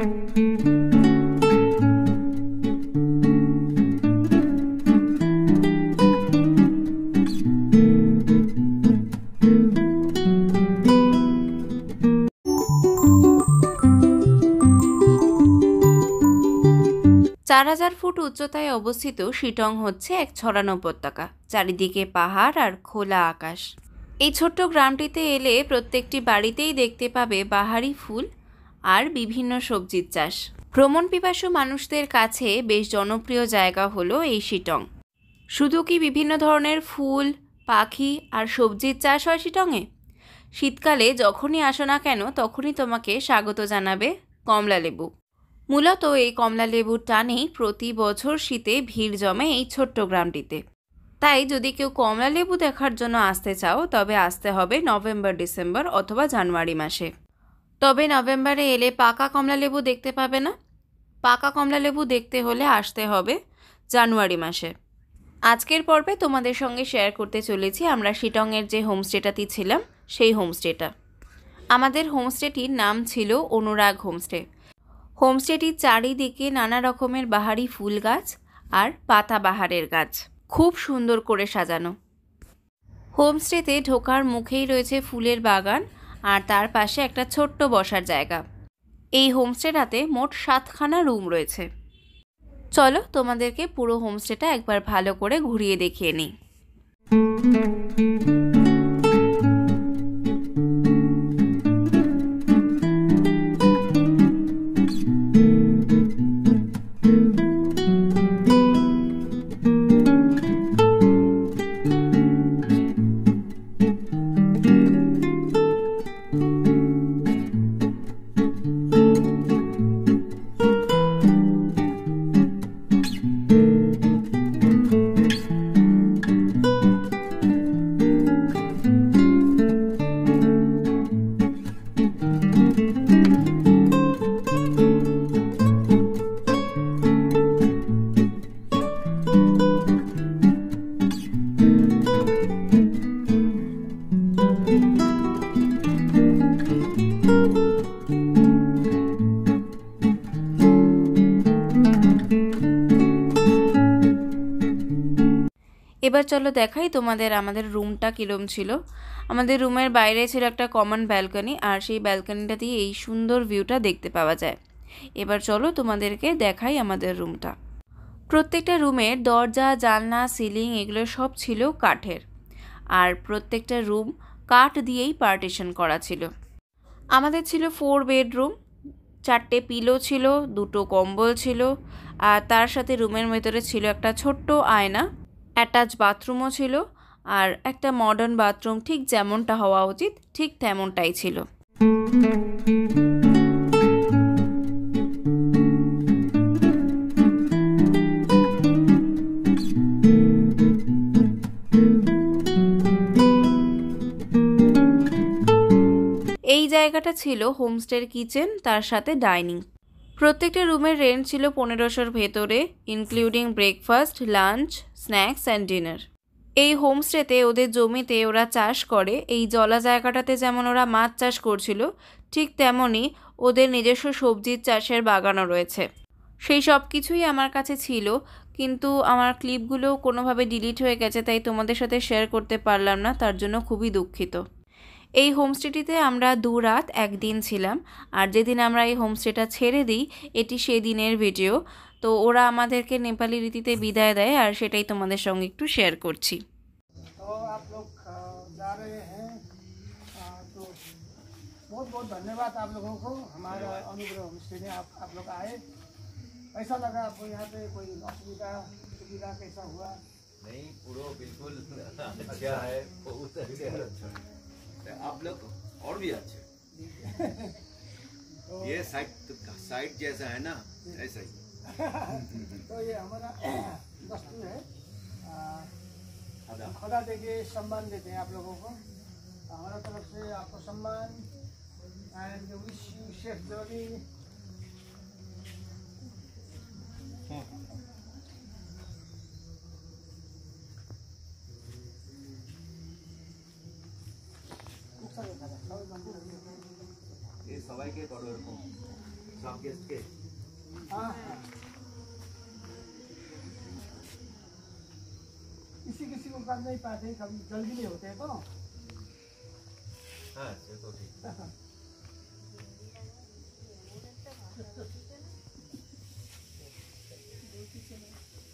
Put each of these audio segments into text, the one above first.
4000 foot উচ্চতায় অবস্থিত শিটং হচ্ছে এক ছড়ানো উপত্যকা, চারিদিকে পাহাড় আর খোলা আকাশ। এই ছোট্ট গ্রামটিতে এলে প্রত্যেকটি বাড়িতেই দেখতে পাবে বাহারি ফুল আর বিভিন্ন সবজির চাষ। ভ্রমণ পিপাসু মানুষদের কাছে বেশ জনপ্রিয় জায়গা হলো এই শিটং। শুধু কি বিভিন্ন ধরনের ফুল, পাখি আর সবজির চাষ হয় শিটংয়ে? শীতকালে যখনই আসো না কেন তখনই তোমাকে স্বাগত জানাবে কমলালেবু। মূলত এই কমলালেবুর টানেই প্রতি বছর শীতে ভিড় জমে এই ছোট্ট গ্রামটিতে। তাই যদি কেউ কমলালেবু দেখার জন্য আসতে চাও তবে আসতে হবে নভেম্বর, ডিসেম্বর অথবা জানুয়ারি মাসে। তবে নভেম্বরে এলে পাকা কমলালেবু দেখতে পাবে না। পাকা কমলালেবু দেখতে হলে আসতে হবে জানুয়ারি মাসে। আজকের পর্বে তোমাদের সঙ্গে শেয়ার করতে চলেছি আমরা শিটংয়ের যে হোমস্টেটাতে ছিলাম সেই হোমস্টেটা। আমাদের হোমস্টেটির নাম ছিল অনুরাগ হোমস্টে। হোমস্টেটির চারিদিকে নানা রকমের বাহারি ফুল গাছ আর পাতাবাহারের গাছ খুব সুন্দর করে সাজানো। হোমস্টেতে ঢোকার মুখেই রয়েছে ফুলের বাগান আর তার পাশে একটা ছোট্ট বসার জায়গা। এই হোমস্টেটাতে মোট 7খানা রুম রয়েছে। চলো তোমাদেরকে পুরো হোমস্টেটা একবার ভালো করে ঘুরিয়ে দেখিয়ে নিই। এবার চলো দেখাই তোমাদের আমাদের রুমটা কিরম ছিল। আমাদের রুমের বাইরে ছিল একটা কমন ব্যালকনি আর সেই ব্যালকনিটা দিয়ে এই সুন্দর ভিউটা দেখতে পাওয়া যায়। এবার চলো তোমাদেরকে দেখাই আমাদের রুমটা। প্রত্যেকটা রুমের দরজা, জানলা, সিলিং এগুলো সব ছিল কাঠের আর প্রত্যেকটা রুম কাঠ দিয়েই পার্টিশন করা ছিল। আমাদের ছিল 4 বেডরুম, 4টে পিলো ছিল, 2টো কম্বল ছিল আর তার সাথে রুমের ভেতরে ছিল একটা ছোট্ট আয়না, অ্যাটাচ বাথরুমও ছিল আর একটা মডার্ন বাথরুম ঠিক যেমনটা হওয়া উচিত ঠিক তেমনটাই ছিল। এই জায়গাটা ছিল হোমস্টের কিচেন, তার সাথে ডাইনিং। প্রত্যেকটা রুমের রেন্ট ছিল 1500-র ভেতরে, including breakfast, lunch, snacks and dinner. এই হোমস্টেতে ওদের জমিতে ওরা চাষ করে। এই জলা জায়গাটাতে যেমন ওরা মাছ চাষ করছিল ঠিক তেমনই ওদের নিজস্ব সবজির চাষের বাগানও রয়েছে। সেই সব কিছুই আমার কাছে ছিল, কিন্তু আমার ক্লিপগুলো কোনোভাবে ডিলিট হয়ে গেছে, তাই তোমাদের সাথে শেয়ার করতে পারলাম না, তার জন্য খুবই দুঃখিত। এই হোমস্টেটিতে আমরা 2 রাত 1 দিন ছিলাম আর যেদিন আমরা এই হোমস্টেটা ছেড়ে দিই এটি সেদিনের ভিডিও। তো ওরা আমাদেরকে নেপালি রীতিতে বিদায় দেয় আর সেটাই তোমাদের সঙ্গে একটু শেয়ার করছি। बहुत बहुत धन्यवाद आप लोगों को, हमारा अनुग्रह होमस्टे में आप लोग आए। कैसा लगा आपको यहाँ पे? कोई असुविधा सुविधा कैसा हुआ? नहीं, पूरा बिल्कुल अच्छा है, बहुत अच्छा। आप लोग और भी अच्छे। तो ये साइड जैसा है ना, ऐसा ही। तो ये हमारा वस्तु है, खुदा देके सम्मान देते हैं आप लोगों को। हमारा तरफ से आपको सम्मान and wish you safe journey. ये সবাইকে করো এরকম। सब गेस्ट के हाँ किसी को कर नहीं पाते, कभी जल्दी नहीं होते तो हाँ ये तो ठीक है।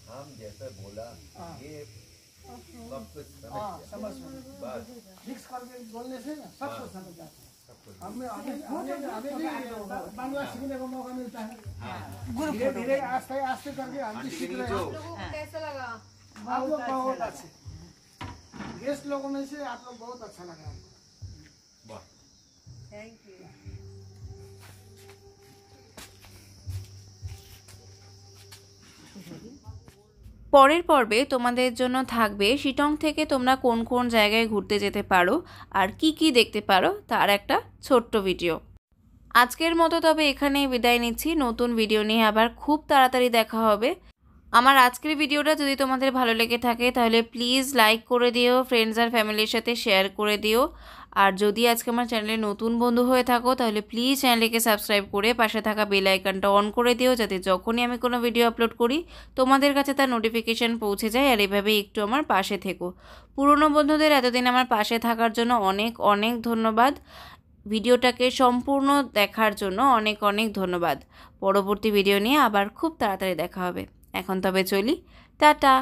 हम जैसा बोला हाँ। ये सब कुछ हाँ समझ समझ में बस मिक्स करके बोलने से ना सब कुछ समझ जाते हैं। सब कुछ हमें हमें भी बांग्ला सीखने का मौका मिलता है। हाँ धीरे धीरे आस्ते आस्ते करके हम भी आंटी सीख के रहे नीचे हैं। कैसा लगा? आप लोग बहुत अच्छे गेस्ट लोगों में से आप लोग बहुत अच्छा लगा हमको। वाह थैंक यू। পরের পর্বে তোমাদের জন্য থাকবে শিটং থেকে তোমরা কোন কোন জায়গায় ঘুরতে যেতে পারো আর কি কি দেখতে পারো তার একটা ছোট্ট ভিডিও। আজকের মতো তবে এখানেই বিদায় নিচ্ছি। নতুন ভিডিও নিয়ে আবার খুব তাড়াতাড়ি দেখা হবে। আমার আজকের ভিডিওটা যদি তোমাদের ভালো লেগে থাকে তাহলে প্লিজ লাইক করে দিও, ফ্রেন্ডস আর ফ্যামিলির সাথে শেয়ার করে দিও। আর যদি আজকে আমার চ্যানেলে নতুন বন্ধু হয়ে থাকো তাহলে প্লিজ চ্যানেলটিকে সাবস্ক্রাইব করে পাশে থাকা বেল আইকনটা অন করে দিও, যাতে যখনই আমি কোনো ভিডিও আপলোড করি তোমাদের কাছে তার নোটিফিকেশান পৌঁছে যায়। আর এভাবে একটু আমার পাশে থেকো। পুরনো বন্ধুদের এতদিন আমার পাশে থাকার জন্য অনেক অনেক ধন্যবাদ। ভিডিওটাকে সম্পূর্ণ দেখার জন্য অনেক অনেক ধন্যবাদ। পরবর্তী ভিডিও নিয়ে আবার খুব তাড়াতাড়ি দেখা হবে। এখন তবে চলি, টাটা।